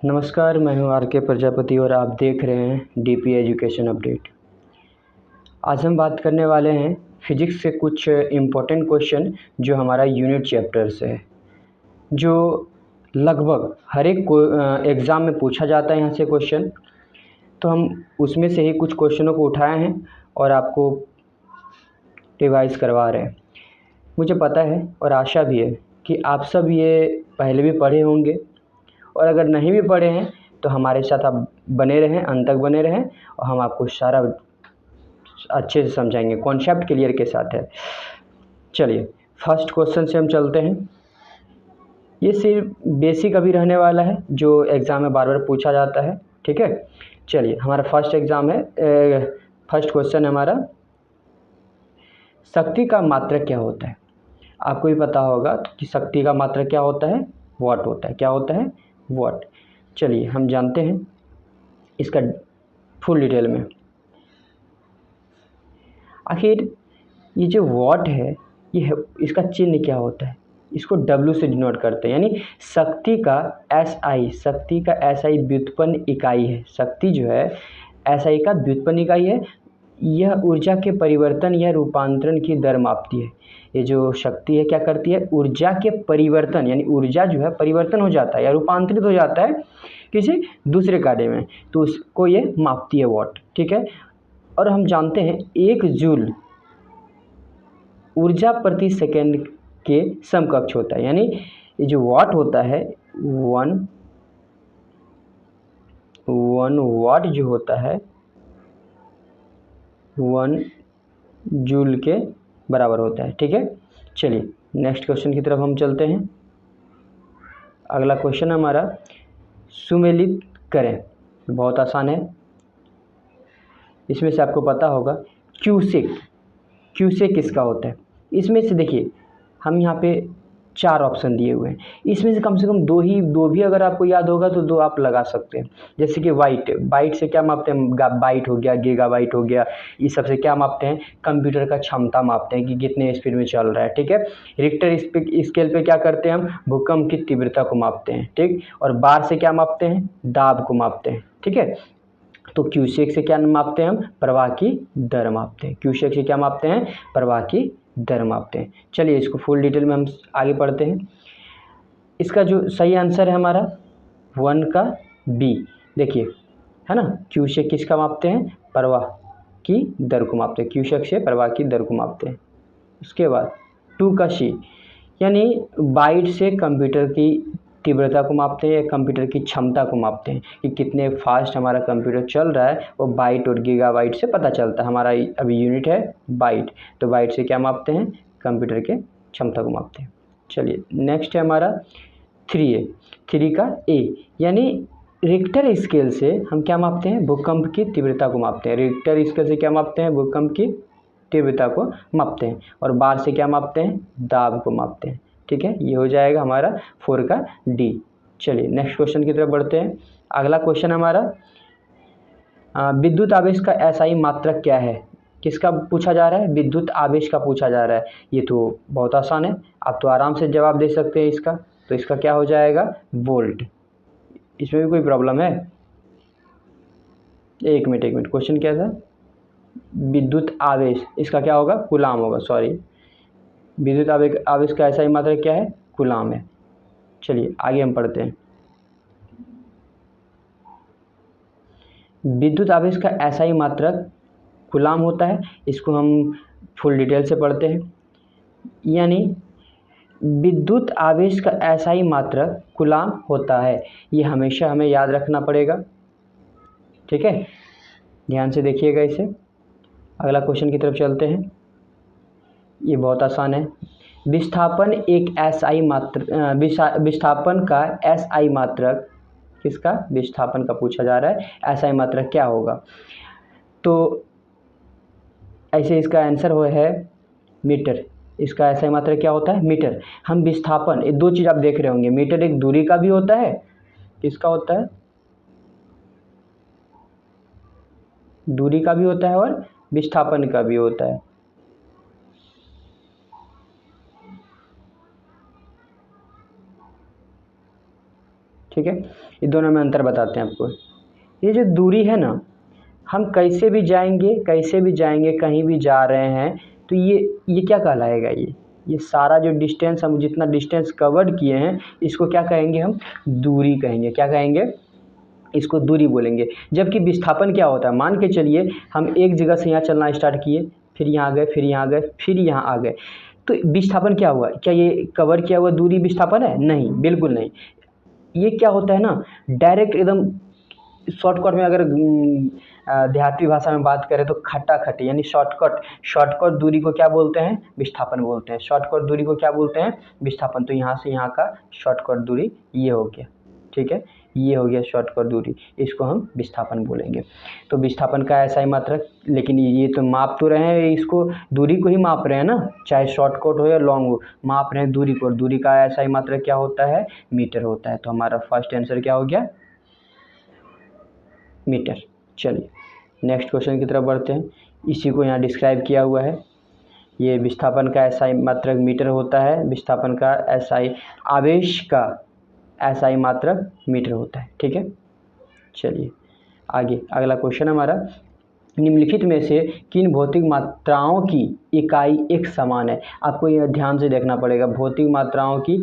नमस्कार, मैं हूं आर के प्रजापति और आप देख रहे हैं डीपी एजुकेशन अपडेट। आज हम बात करने वाले हैं फिजिक्स से कुछ इम्पोर्टेंट क्वेश्चन जो हमारा यूनिट चैप्टर से है, जो लगभग हर एक एग्ज़ाम में पूछा जाता है यहाँ से क्वेश्चन। तो हम उसमें से ही कुछ क्वेश्चनों को उठाए हैं और आपको रिवाइज़ करवा रहे हैं। मुझे पता है और आशा भी है कि आप सब ये पहले भी पढ़े होंगे, और अगर नहीं भी पढ़े हैं तो हमारे साथ आप बने रहें, अंत तक बने रहें और हम आपको सारा अच्छे से समझाएंगे, कॉन्सेप्ट क्लियर के साथ है। चलिए फर्स्ट क्वेश्चन से हम चलते हैं। ये सिर्फ बेसिक अभी रहने वाला है जो एग्ज़ाम में बार बार पूछा जाता है, ठीक है। चलिए हमारा फर्स्ट फर्स्ट क्वेश्चन है हमारा, शक्ति का मात्रक क्या होता है। आपको भी पता होगा कि शक्ति का मात्रक क्या होता है, वॉट होता है। क्या होता है, वॉट। चलिए हम जानते हैं इसका फुल डिटेल में। आखिर ये जो वॉट है, इसका चिन्ह क्या होता है, इसको W से डिनोट करते हैं, यानी शक्ति का SI व्युत्पन्न इकाई है। शक्ति जो है SI का व्युत्पन्न इकाई है। यह ऊर्जा के परिवर्तन या रूपांतरण की दर मापती है। ये जो शक्ति है क्या करती है, ऊर्जा के परिवर्तन, यानी ऊर्जा जो है परिवर्तन हो जाता है या रूपांतरित हो जाता है किसी दूसरे कार्य में, तो उसको ये मापती है वॉट, ठीक है। और हम जानते हैं 1 जूल ऊर्जा प्रति सेकंड के समकक्ष होता है, यानी ये जो वॉट होता है, 1 वॉट जो होता है 1 जूल के बराबर होता है, ठीक है। चलिए नेक्स्ट क्वेश्चन की तरफ हम चलते हैं। अगला क्वेश्चन हमारा, सुमेलित करें। बहुत आसान है, इसमें से आपको पता होगा क्यूसेक किसका होता है। इसमें से देखिए हम यहाँ पे 4 ऑप्शन दिए हुए हैं, इसमें से कम दो भी अगर आपको याद होगा तो 2 आप लगा सकते हैं। जैसे कि बाइट से क्या मापते हैं, बाइट हो गया, गीगाबाइट हो गया, इस सब से क्या मापते हैं, कंप्यूटर का क्षमता मापते हैं कि कितने स्पीड में चल रहा है, ठीक है। रिक्टर स्केल पे क्या करते हैं, हम भूकंप की तीव्रता को मापते हैं, ठीक। और बार से क्या मापते हैं, दाब को मापते हैं, ठीक है। तो क्यूसेक से क्या मापते हैं, हम प्रवाह की दर मापते हैं। क्यूसेक से क्या मापते हैं, प्रवाह की दर मापते हैं। चलिए इसको फुल डिटेल में हम आगे पढ़ते हैं। इसका जो सही आंसर है हमारा 1 का B, देखिए है ना। क्यूसेक किसका मापते हैं, प्रवाह की दर को मापते हैं। क्यूसेक से प्रवाह की दर को मापते हैं। उसके बाद 2 का C, यानी बाइट से कंप्यूटर की तीव्रता को मापते हैं या कंप्यूटर की क्षमता को मापते हैं कि कितने फास्ट हमारा कंप्यूटर चल रहा है, वो बाइट और गीगाबाइट से पता चलता है। हमारा अभी यूनिट है बाइट, तो बाइट से क्या मापते हैं, कंप्यूटर के क्षमता को मापते हैं। चलिए नेक्स्ट है हमारा 3 का A, यानी रिक्टर स्केल से हम क्या मापते हैं, भूकंप की तीव्रता को मापते हैं। रिक्टर स्केल से क्या मापते हैं, भूकंप की तीव्रता को मापते हैं। और बार से क्या मापते हैं, दाब को मापते हैं, ठीक है। ये हो जाएगा हमारा 4 का D। चलिए नेक्स्ट क्वेश्चन की तरफ बढ़ते हैं। अगला क्वेश्चन हमारा, विद्युत आवेश का SI मात्रक क्या है। किसका पूछा जा रहा है, विद्युत आवेश का पूछा जा रहा है। ये तो बहुत आसान है, आप तो आराम से जवाब दे सकते हैं इसका। तो इसका क्या हो जाएगा, वोल्ट। इसमें भी कोई प्रॉब्लम है, एक मिनट क्वेश्चन क्या था, विद्युत आवेश, इसका क्या होगा, कूलाम होगा, सॉरी। विद्युत आवेश का SI मात्रक क्या है, कूलाम है। चलिए आगे हम पढ़ते हैं। विद्युत आवेश का SI मात्रक कूलाम होता है। इसको हम फुल डिटेल से पढ़ते हैं। यानी विद्युत आवेश का SI मात्रक कूलाम होता है, ये हमेशा हमें याद रखना पड़ेगा, ठीक है। ध्यान से देखिएगा इसे। अगला क्वेश्चन की तरफ चलते हैं। ये बहुत आसान है। विस्थापन का SI मात्रक, किसका, विस्थापन का पूछा जा रहा है, SI मात्रक क्या होगा। तो ऐसे इसका आंसर है मीटर। इसका SI मात्रक क्या होता है, मीटर। हम विस्थापन, ये 2 चीज़ आप देख रहे होंगे, मीटर एक दूरी का भी होता है, किसका होता है, दूरी का भी होता है और विस्थापन का भी होता है। ठीक है, ये दोनों में अंतर बताते हैं आपको। ये जो दूरी है ना, हम कैसे भी जाएंगे, कहीं भी जा रहे हैं, तो ये क्या कहलाएगा, ये सारा जो डिस्टेंस, हम जितना डिस्टेंस कवर किए हैं, इसको क्या कहेंगे, हम दूरी कहेंगे। क्या कहेंगे, इसको दूरी बोलेंगे। जबकि विस्थापन क्या होता है, मान के चलिए हम एक जगह से यहाँ चलना स्टार्ट किए, फिर यहाँ आ गए, फिर यहाँ आ गए, फिर यहाँ आ गए, तो विस्थापन क्या हुआ, क्या ये कवर किया हुआ दूरी विस्थापन है? नहीं, बिल्कुल नहीं। ये क्या होता है ना, डायरेक्ट एकदम शॉर्टकट में, अगर देहाती भाषा में बात करें तो खट्टा-खट्टी, यानी शॉर्टकट दूरी को क्या बोलते हैं, विस्थापन बोलते हैं। शॉर्टकट दूरी को क्या बोलते हैं, विस्थापन। तो यहाँ से यहाँ का शॉर्टकट दूरी ये हो गया, ठीक है, ये हो गया शॉर्टकट दूरी, इसको हम विस्थापन बोलेंगे। तो विस्थापन का ऐसा ही मात्रक, लेकिन ये तो माप तो रहे हैं, इसको दूरी को ही माप रहे हैं ना, चाहे शॉर्टकट हो या लॉन्ग हो, माप रहे हैं दूरी को। और दूरी का ऐसा ही मात्रक क्या होता है, मीटर होता है। तो हमारा फर्स्ट आंसर क्या हो गया, मीटर। चलिए नेक्स्ट क्वेश्चन की तरफ बढ़ते हैं। इसी को यहाँ डिस्क्राइब किया हुआ है। ये विस्थापन का एसआई मात्रक मीटर होता है, विस्थापन का एसआई, आवेश का एसआई मात्रक मीटर होता है, ठीक है। चलिए आगे, अगला क्वेश्चन हमारा, निम्नलिखित में से किन भौतिक मात्राओं की इकाई एक समान है। आपको यह ध्यान से देखना पड़ेगा, भौतिक मात्राओं की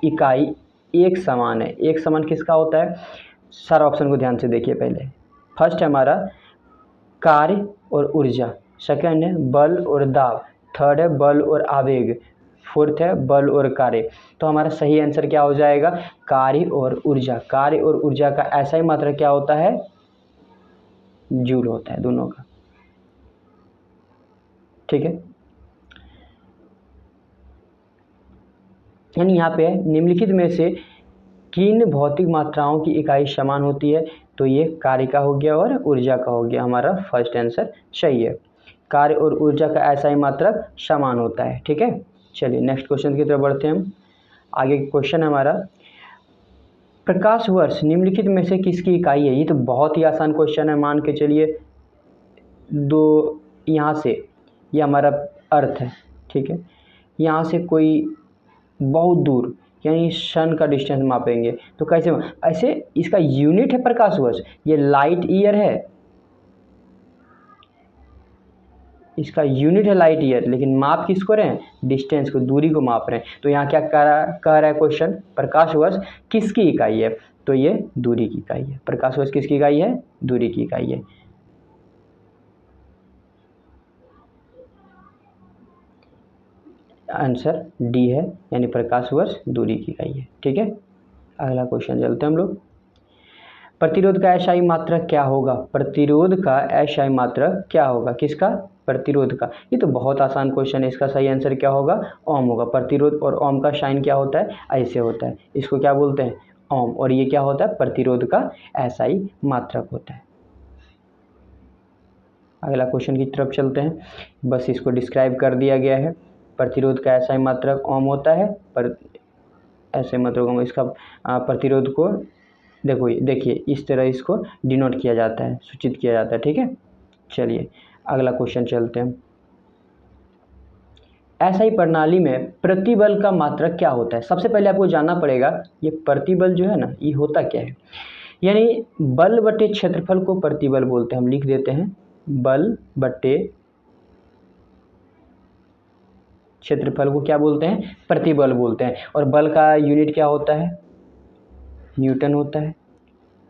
इकाई एक समान है। एक समान किसका होता है, सारा ऑप्शन को ध्यान से देखिए। पहले फर्स्ट है हमारा कार्य और ऊर्जा, सेकंड है बल और दाब, थर्ड है बल और आवेग, फोर्थ है बल और कार्य। तो हमारा सही आंसर क्या हो जाएगा, कार्य और ऊर्जा। कार्य और ऊर्जा का ऐसा ही मात्रा क्या होता है, जूल होता है दोनों का, ठीक है। यानी यहाँ पे निम्नलिखित में से किन भौतिक मात्राओं की इकाई समान होती है, तो ये कार्य का हो गया और ऊर्जा का हो गया। हमारा फर्स्ट आंसर सही है, कार्य और ऊर्जा का ऐसा ही मात्रक समान होता है, ठीक है। चलिए नेक्स्ट क्वेश्चन की तरफ बढ़ते हैं हम। आगे क्वेश्चन हमारा, प्रकाश वर्ष निम्नलिखित में से किसकी इकाई है। ये तो बहुत ही आसान क्वेश्चन है। मान के चलिए दो, यहाँ से ये हमारा अर्थ है, ठीक है, यहाँ से कोई बहुत दूर, यानी सन का डिस्टेंस मापेंगे तो कैसे, ऐसे इसका यूनिट है प्रकाश वर्ष, ये लाइट ईयर है, इसका यूनिट है लाइट ईयर, लेकिन माप किसको रहे हैं, डिस्टेंस को, दूरी को माप रहे हैं। तो यहाँ क्या कह रहा है क्वेश्चन, प्रकाश वर्ष किसकी इकाई है, तो ये दूरी की इकाई है। प्रकाश वर्ष किसकी इकाई है, दूरी की इकाई है। आंसर डी है, यानी प्रकाश वर्ष दूरी की इकाई है, ठीक है। अगला क्वेश्चन चलते हैं हम लोग। प्रतिरोध का एसआई मात्रक क्या होगा, प्रतिरोध का एसआई मात्रक क्या होगा, किसका, प्रतिरोध का। ये तो बहुत आसान क्वेश्चन है, इसका सही आंसर क्या होगा, ओम होगा। प्रतिरोध और ओम का साइन क्या होता है, ऐसे होता है, इसको क्या बोलते हैं, ओम, और ये क्या होता है, प्रतिरोध का एसआई मात्रक होता है। अगला क्वेश्चन की तरफ चलते हैं, बस इसको डिस्क्राइब कर दिया गया है। प्रतिरोध का एसआई मात्रक ओम होता है, पर ऐसे मात्रकों इसका प्रतिरोध को देखिए इस तरह इसको डिनोट किया जाता है, सूचित किया जाता है, ठीक है। चलिए अगला क्वेश्चन चलते हैं। एसआई प्रणाली में प्रतिबल का मात्रक क्या होता है। सबसे पहले आपको जानना पड़ेगा ये प्रतिबल जो है ना, ये होता क्या है। यानी बल बटे क्षेत्रफल को प्रतिबल बोलते हैं। हम लिख देते हैं, बल बटे क्षेत्रफल को क्या बोलते हैं, प्रतिबल बोलते हैं। और बल का यूनिट क्या होता है, न्यूटन होता है,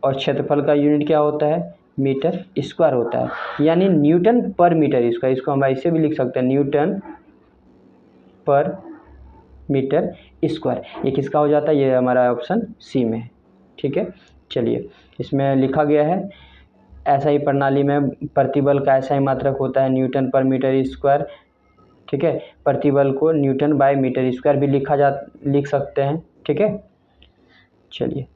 और क्षेत्रफल का यूनिट क्या होता है, मीटर स्क्वायर होता है, यानी न्यूटन पर मीटर स्क्वायर। इसको हम ऐसे भी लिख सकते हैं, न्यूटन पर मीटर स्क्वायर। ये किसका हो जाता है, ये हमारा ऑप्शन सी में है, ठीक है। चलिए इसमें लिखा गया है, ऐसा ही प्रणाली में प्रतिबल का ऐसा ही मात्रक होता है न्यूटन पर मीटर स्क्वायर, ठीक है। प्रतिबल को न्यूटन बाय मीटर स्क्वायर भी लिख सकते हैं, ठीक है। चलिए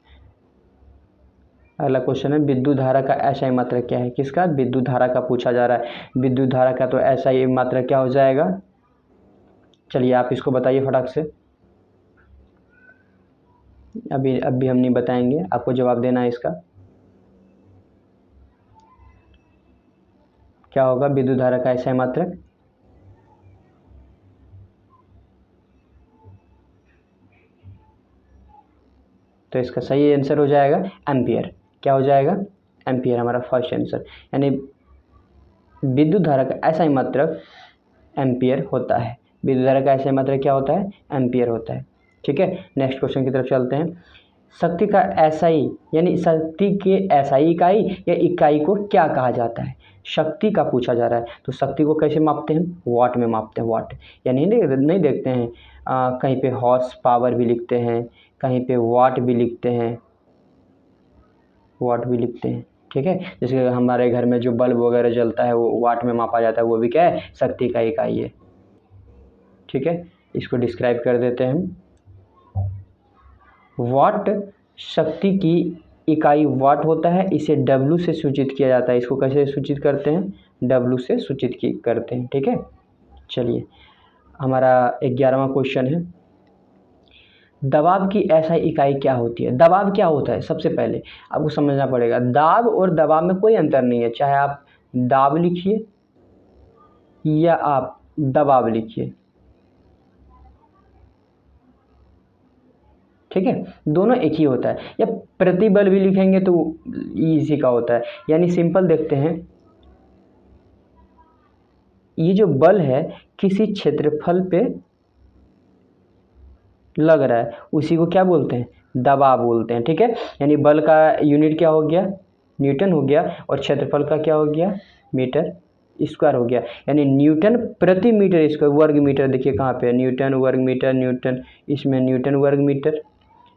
अगला क्वेश्चन है, विद्युत धारा का ऐसा ही मात्रक क्या है, किसका, विद्युत धारा का पूछा जा रहा है। विद्युत धारा का तो ऐसा ही मात्रक क्या हो जाएगा, चलिए आप इसको बताइए फटाक से। अभी हम नहीं बताएंगे, आपको जवाब देना है इसका। क्या होगा विद्युत धारा का ऐसा ही मात्रक, तो इसका सही आंसर हो जाएगा एम्पियर। क्या हो जाएगा? एम्पियर हमारा फर्स्ट आंसर। यानी विद्युत धारा का ऐसा ही मात्रक एम्पियर होता है। विद्युत धारा का ऐसा ही मात्रक क्या होता है? एम्पियर होता है। ठीक है, नेक्स्ट क्वेश्चन की तरफ चलते हैं। शक्ति का एसआई यानी शक्ति के एसआई इकाई या इकाई को क्या कहा जाता है? शक्ति का पूछा जा रहा है, तो शक्ति को कैसे मापते हैं? वाट में मापते हैं, वाट। यानी नहीं देखते हैं कहीं पे हॉर्स पावर भी लिखते हैं, कहीं पे वाट भी लिखते हैं, वाट भी लिखते हैं। ठीक है, जैसे हमारे घर में जो बल्ब वगैरह जलता है वो वाट में मापा जाता है, वो भी क्या है? शक्ति का इकाई है। ठीक है, इसको डिस्क्राइब कर देते हैं हम। वाट शक्ति की इकाई वाट होता है, इसे W से सूचित किया जाता है। इसको कैसे सूचित करते हैं? W से सूचित करते हैं। ठीक है, चलिए हमारा 11वां क्वेश्चन है, दबाव की ऐसा इकाई क्या होती है? दबाव क्या होता है? सबसे पहले आपको समझना पड़ेगा, दाब और दबाव में कोई अंतर नहीं है। चाहे आप दाब लिखिए या आप दबाव लिखिए, ठीक है, दोनों एक ही होता है। या प्रतिबल भी लिखेंगे तो इसी का होता है। यानी सिंपल देखते हैं, ये जो बल है किसी क्षेत्रफल पे लग रहा है, उसी को क्या बोलते हैं? दबाव बोलते हैं। ठीक है, यानी बल का यूनिट क्या हो गया? न्यूटन हो गया, और क्षेत्रफल का क्या हो गया? मीटर स्क्वायर हो गया। यानी न्यूटन प्रति मीटर स्क्वायर, वर्ग मीटर देखिए कहाँ पे है, न्यूटन वर्ग मीटर, न्यूटन, इसमें न्यूटन वर्ग मीटर,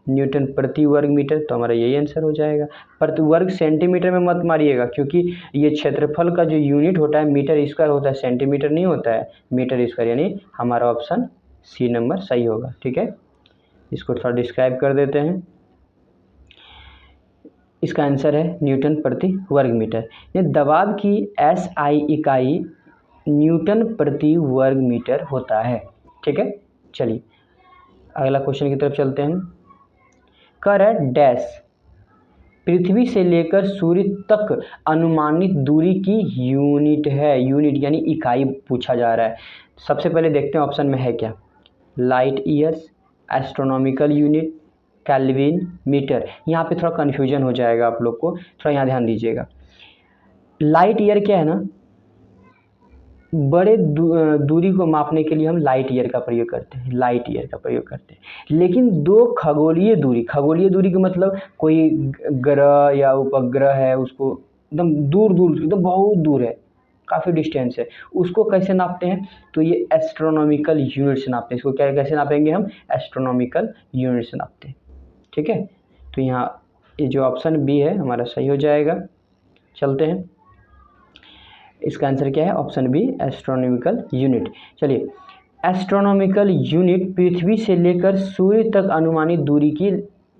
न्यूटन प्रति वर्ग मीटर, तो हमारा यही आंसर हो जाएगा। प्रति वर्ग सेंटीमीटर में मत मारिएगा, क्योंकि ये क्षेत्रफल का जो यूनिट होता है मीटर स्क्वायर होता है, सेंटीमीटर नहीं होता है, मीटर स्क्वायर। यानी हमारा ऑप्शन सी नंबर सही होगा। ठीक है, इसको थोड़ा डिस्क्राइब कर देते हैं। इसका आंसर है न्यूटन प्रति वर्ग मीटर। ये दबाव की एसआई इकाई न्यूटन प्रति वर्ग मीटर होता है। ठीक है, चलिए अगला क्वेश्चन की तरफ चलते हैं। करंट डैश पृथ्वी से लेकर सूर्य तक अनुमानित दूरी की यूनिट है। यूनिट यानी इकाई पूछा जा रहा है। सबसे पहले देखते हैं ऑप्शन में है क्या। Light years, astronomical unit, kelvin, metre. यहाँ पे थोड़ा कन्फ्यूजन हो जाएगा आप लोग को, थोड़ा यहाँ ध्यान दीजिएगा। लाइट ईयर क्या है ना, बड़े दूरी को मापने के लिए हम लाइट ईयर का प्रयोग करते हैं, लाइट ईयर का प्रयोग करते हैं। लेकिन दो खगोलीय दूरी का मतलब कोई ग्रह या उपग्रह है, उसको एकदम दूर दूर, एकदम बहुत दूर है, काफ़ी डिस्टेंस है, उसको कैसे नापते हैं? तो ये एस्ट्रोनॉमिकल यूनिट से नापते हैं। इसको क्या कैसे नापेंगे हम? एस्ट्रोनॉमिकल यूनिट से नापते हैं। ठीक है, तो यहाँ ये जो ऑप्शन बी है हमारा सही हो जाएगा। चलते हैं, इसका आंसर क्या है? Option B, astronomical unit. चलिए, एस्ट्रोनॉमिकल यूनिट पृथ्वी से लेकर सूर्य तक अनुमानित दूरी की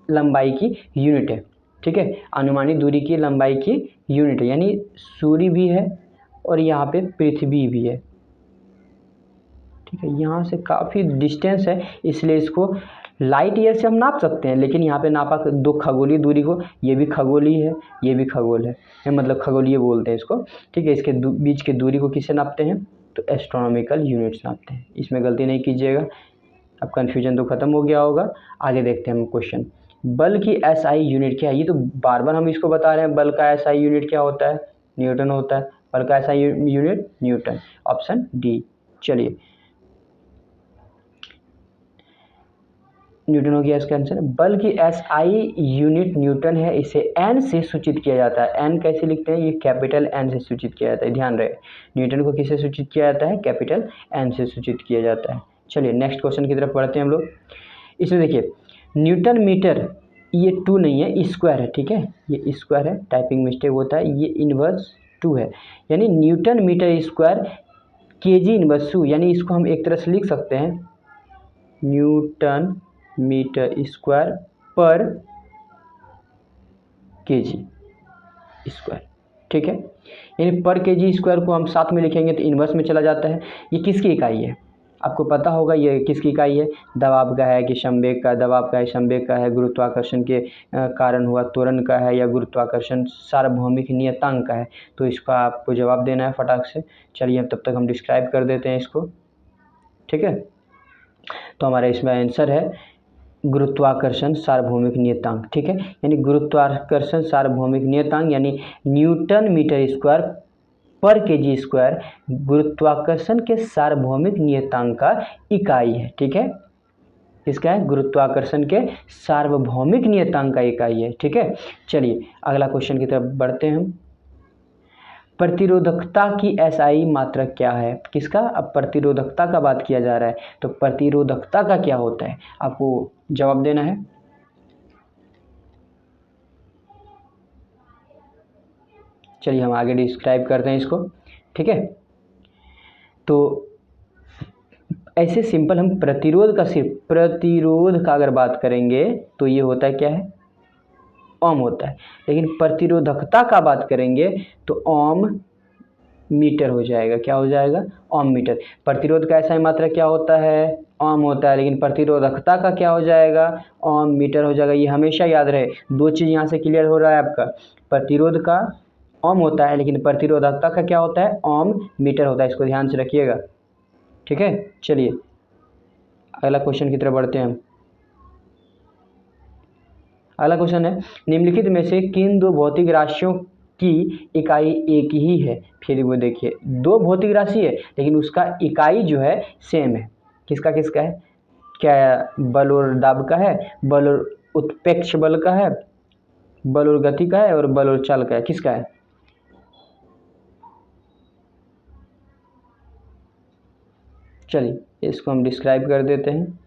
लंबाई की यूनिट है। ठीक है, अनुमानित दूरी की लंबाई की यूनिट है, यानी सूर्य भी है और यहाँ पे पृथ्वी भी है। ठीक है, यहाँ से काफ़ी डिस्टेंस है, इसलिए इसको लाइट ईयर से हम नाप सकते हैं। लेकिन यहाँ पे नापा दो खगोलीय दूरी को, ये भी खगोलीय है, ये भी खगोल है, मतलब खगोलीय बोलते हैं इसको। ठीक है, इसके बीच की दूरी को किससे नापते हैं? तो एस्ट्रोनॉमिकल यूनिट से नापते हैं। इसमें गलती नहीं कीजिएगा। अब कन्फ्यूजन तो ख़त्म हो गया होगा। आगे देखते हैं हम क्वेश्चन। बल की एसआई यूनिट क्या है? ये तो बार बार हम इसको बता रहे हैं, बल का एसआई यूनिट क्या होता है? न्यूटन होता है। बल का SI unit Newton, option D. चलिए, न्यूटन हो गया इसका आंसर। बल की एसआई यूनिट न्यूटन है, इसे एन से सूचित किया जाता है। एन कैसे लिखते हैं? ये कैपिटल एन से सूचित किया जाता है, ध्यान रहे। न्यूटन को किससे सूचित किया जाता है? कैपिटल एन से सूचित किया जाता है। चलिए नेक्स्ट क्वेश्चन की तरफ बढ़ते हैं हम लोग। इसमें देखिए, न्यूटन मीटर, ये 2 नहीं है, स्क्वायर है। ठीक है, ये स्क्वायर है, टाइपिंग मिस्टेक होता है, ये इनवर्स 2 है। यानी newton metre square KG inverse 2, यानी इसको हम एक तरह से लिख सकते हैं न्यूटन मीटर स्क्वायर पर केजी स्क्वायर। ठीक है, यानी पर केजी स्क्वायर को हम साथ में लिखेंगे तो इन्वर्स में चला जाता है। ये किसकी इकाई है? आपको पता होगा ये किसकी इकाई है? दबाव का है कि संवेग का? दबाव का है, संवेग का है, गुरुत्वाकर्षण के कारण हुआ त्वरण का है, या गुरुत्वाकर्षण सार्वभौमिक नियतांक का है? तो इसका आपको जवाब देना है फटाक से। चलिए तब तक हम डिस्क्राइब कर देते हैं इसको। ठीक है, तो हमारा इसमें आंसर है गुरुत्वाकर्षण सार्वभौमिक नियतांक, ठीक है। यानी गुरुत्वाकर्षण सार्वभौमिक नियतांक यानी न्यूटन मीटर स्क्वायर पर केजी स्क्वायर गुरुत्वाकर्षण के सार्वभौमिक नियतांक का इकाई है, ठीक है। इसका है गुरुत्वाकर्षण के सार्वभौमिक नियतांक का इकाई है, ठीक है। चलिए अगला क्वेश्चन की तरफ बढ़ते हैं हम। प्रतिरोधकता की एसआई मात्रक क्या है? किसका? अब प्रतिरोधकता का बात किया जा रहा है, तो प्रतिरोधकता का क्या होता है आपको जवाब देना है। चलिए हम आगे डिस्क्राइब करते हैं इसको, ठीक है। तो ऐसे सिंपल हम प्रतिरोध का, सिर्फ प्रतिरोध का अगर बात करेंगे तो ये होता है क्या है? ओम होता है। लेकिन प्रतिरोधकता का बात करेंगे तो ओम मीटर हो जाएगा। क्या हो जाएगा? ओम मीटर। प्रतिरोध का एसआई मात्रक क्या होता है? ओम होता है। लेकिन प्रतिरोधकता का क्या हो जाएगा? ओम मीटर हो जाएगा। ये हमेशा याद रहे, दो चीज़ यहाँ से क्लियर हो रहा है आपका। प्रतिरोध का ओम होता है, लेकिन प्रतिरोधकता का क्या होता है? ओम मीटर होता है। इसको ध्यान से रखिएगा, ठीक है। चलिए अगला क्वेश्चन की तरफ बढ़ते हैं हम। अगला क्वेश्चन है, निम्नलिखित में से किन दो भौतिक राशियों की इकाई एक ही है? फिर वो देखिए, दो भौतिक राशि है लेकिन उसका इकाई जो है सेम है। किसका किसका है? क्या बल और दाब का है, बल और उत्प्रेक्ष बल का है, बल और गति का है, और बल और चाल का है। किसका है? चलिए इसको हम डिस्क्राइब कर देते हैं।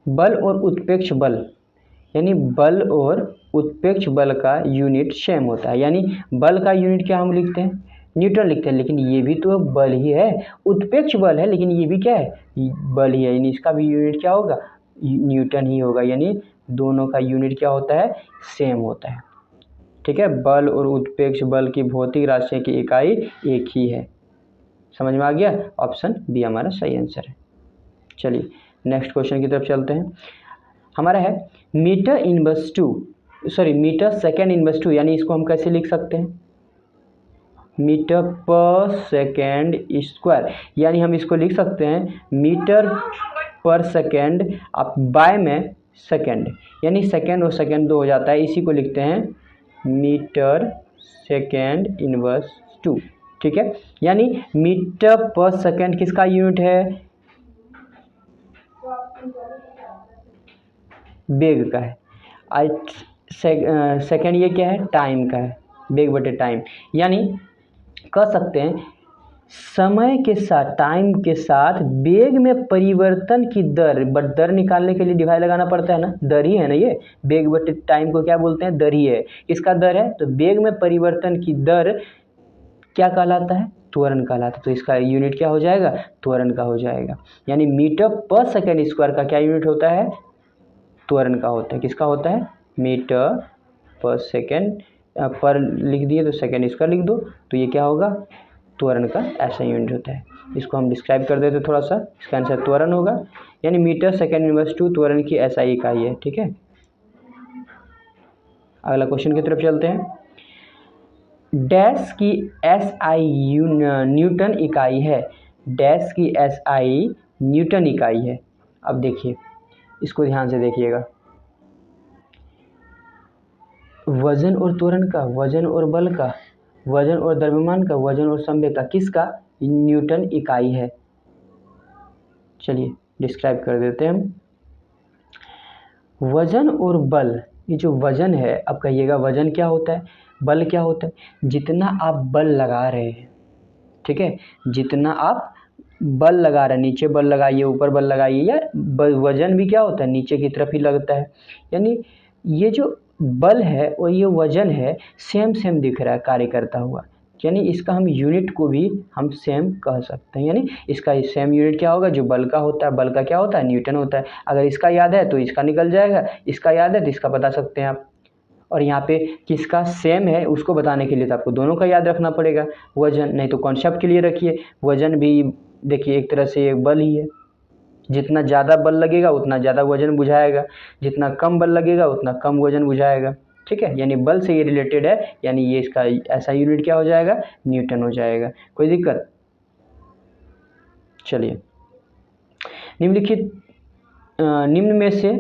बल और उत्प्रेक्ष बल यानी बल और उत्प्रेक्ष बल का यूनिट सेम होता है। यानी बल का यूनिट क्या हम लिखते हैं? न्यूटन लिखते हैं, लेकिन ये भी तो बल ही है। उत्प्रेक्ष बल है लेकिन ये भी क्या है? बल ही है। यानी इसका भी यूनिट क्या होगा? न्यूटन ही होगा। यानी दोनों का यूनिट क्या होता है? सेम होता है, ठीक है। बल और उत्प्रेक्ष बल की भौतिक राशियों की इकाई एक ही है। समझ में आ गया? ऑप्शन बी हमारा सही आंसर है। चलिए नेक्स्ट क्वेश्चन की तरफ चलते हैं। हमारा है metre inverse two, sorry metre second inverse two, यानी इसको हम कैसे लिख सकते हैं? मीटर पर सेकेंड स्क्वायर। यानी हम इसको लिख सकते हैं मीटर पर सेकेंड आप बाय में सेकेंड, यानी सेकेंड और सेकेंड दो हो जाता है। इसी को लिखते हैं मीटर सेकेंड इनवर्स टू, ठीक है। यानी मीटर पर सेकेंड किसका यूनिट है? वेग का है। आज सेकेंड ये क्या है? टाइम का है, वेग बटे टाइम। यानी कह सकते हैं समय के साथ, टाइम के साथ वेग में परिवर्तन की दर, बट दर निकालने के लिए डिवाइड लगाना पड़ता है ना, दर ही है ना ये। वेग बटे टाइम को क्या बोलते हैं? दर ही है। इसका दर है, तो वेग में परिवर्तन की दर क्या कहलाता है? त्वरण कहलाता है। तो इसका यूनिट क्या हो जाएगा? त्वरण का हो जाएगा। यानी मीटर पर सेकेंड स्क्वायर का क्या यूनिट होता है? त्वरण का होता है। किसका होता है? मीटर पर सेकेंड, पर लिख दिए तो सेकेंड स्क्वायर लिख दो, तो ये क्या होगा? त्वरण का ऐसा यूनिट होता है। इसको हम डिस्क्राइब कर देते थोड़ा सा। इसका आंसर त्वरण होगा। यानी मीटर सेकेंड इनवर्स टू त्वरण की एसआई इकाई है, ठीक है। अगला क्वेश्चन की तरफ चलते हैं। डैश की एसआई न्यूटन इकाई है। डैश की एसआई न्यूटन इकाई है। अब देखिए इसको ध्यान से देखिएगा। वजन और त्वरण का, वजन और बल का, वजन और द्रव्यमान का, वजन और संवेग का, किसका न्यूटन इकाई है? चलिए डिस्क्राइब कर देते हैं हम। वजन और बल, ये जो वजन है, अब कहिएगा वजन क्या होता है, बल क्या होता है? जितना आप बल लगा रहे हैं, ठीक है, जितना आप बल लगा रहे हैं, नीचे बल लगाइए, ऊपर बल लगाइए, या वजन भी क्या होता है? नीचे की तरफ ही लगता है। यानी ये जो बल है और ये वजन है, सेम सेम दिख रहा है कार्य करता हुआ। यानी इसका हम यूनिट को भी हम सेम कह सकते हैं। यानी इसका सेम यूनिट क्या होगा? जो बल का होता है, बल का क्या होता है? न्यूटन होता है। अगर इसका याद है तो इसका निकल जाएगा, इसका याद है तो इसका बता सकते हैं आप। और यहाँ पे किसका सेम है उसको बताने के लिए तो आपको दोनों का याद रखना पड़ेगा। वजन नहीं तो कॉन्सेप्ट के लिए रखिए। वजन भी देखिए एक तरह से एक बल ही है। जितना ज़्यादा बल लगेगा उतना ज़्यादा वजन बुझाएगा, जितना कम बल लगेगा उतना कम वजन बुझाएगा, ठीक है। यानी बल से ये रिलेटेड है। यानी ये इसका ऐसा यूनिट क्या हो जाएगा? न्यूटन हो जाएगा। कोई दिक्कत? चलिए निम्नलिखित निम्न में से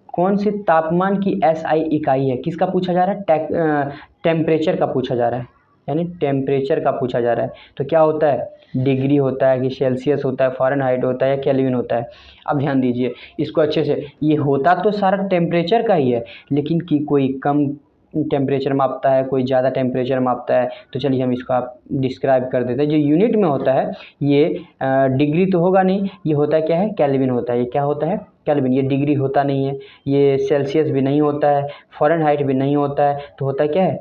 कौन सी तापमान की SI इकाई है? किसका पूछा जा रहा है? टेम्परेचर का पूछा जा रहा है, यानी टेम्परेचर का पूछा जा रहा है। तो क्या होता है? डिग्री होता है कि सेल्सियस होता है, फ़ारेनहाइट होता है या केल्विन होता है? अब ध्यान दीजिए इसको अच्छे से, ये होता तो सारा टेम्परेचर का ही है, लेकिन कि कोई कम टेम्परेचर मापता है, कोई ज़्यादा टेम्परेचर मापता है। तो चलिए हम इसको आप डिस्क्राइब कर देते हैं। जो यूनिट में होता है ये डिग्री तो होगा नहीं, ये होता है क्या है? केल्विन होता है। ये क्या होता है? केल्विन। ये डिग्री होता नहीं है, ये सेल्सियस भी नहीं होता है, फ़ारेनहाइट भी नहीं होता है, तो होता क्या है?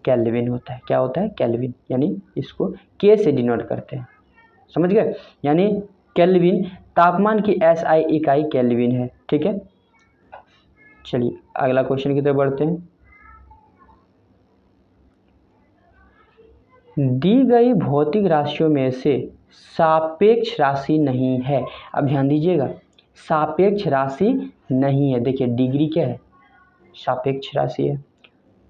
केल्विन होता है। क्या होता है? केल्विन। यानी इसको के से डिनोट करते हैं, समझ गए? यानी केल्विन, तापमान की SI इकाई केल्विन है, ठीक है। चलिए अगला क्वेश्चन की तरफ बढ़ते हैं। दी गई भौतिक राशियों में से सापेक्ष राशि नहीं है। अब ध्यान दीजिएगा, सापेक्ष राशि नहीं है। देखिए डिग्री क्या है? सापेक्ष राशि है।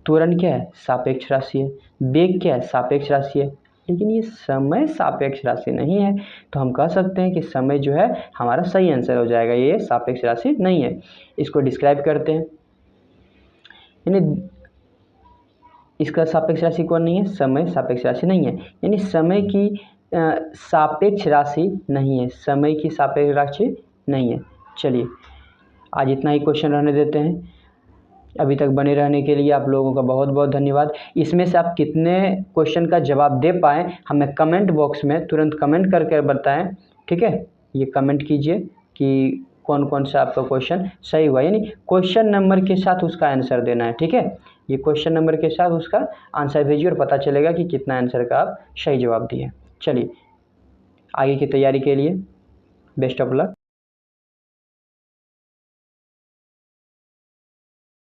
त्वरण क्या है? सापेक्ष राशि है। वेग क्या है? सापेक्ष राशि है। लेकिन ये समय सापेक्ष राशि नहीं है, तो हम कह सकते हैं कि समय जो है हमारा सही आंसर हो जाएगा, ये सापेक्ष राशि नहीं है। इसको डिस्क्राइब करते हैं, यानी इसका सापेक्ष राशि कौन नहीं है? समय सापेक्ष राशि नहीं है, यानी समय की सापेक्ष राशि नहीं है, समय की सापेक्ष राशि नहीं है। चलिए आज इतना ही क्वेश्चन रहने देते हैं। अभी तक बने रहने के लिए आप लोगों का बहुत बहुत धन्यवाद। इसमें से आप कितने क्वेश्चन का जवाब दे पाएँ हमें कमेंट बॉक्स में तुरंत कमेंट करके बताएं, ठीक है। ये कमेंट कीजिए कि कौन कौन सा आपका क्वेश्चन सही हुआ, यानी क्वेश्चन नंबर के साथ उसका आंसर देना है, ठीक है। ये क्वेश्चन नंबर के साथ उसका आंसर भेजिए और पता चलेगा कि कितना आंसर का आप सही जवाब दिए। चलिए आगे की तैयारी के लिए बेस्ट ऑफ लक।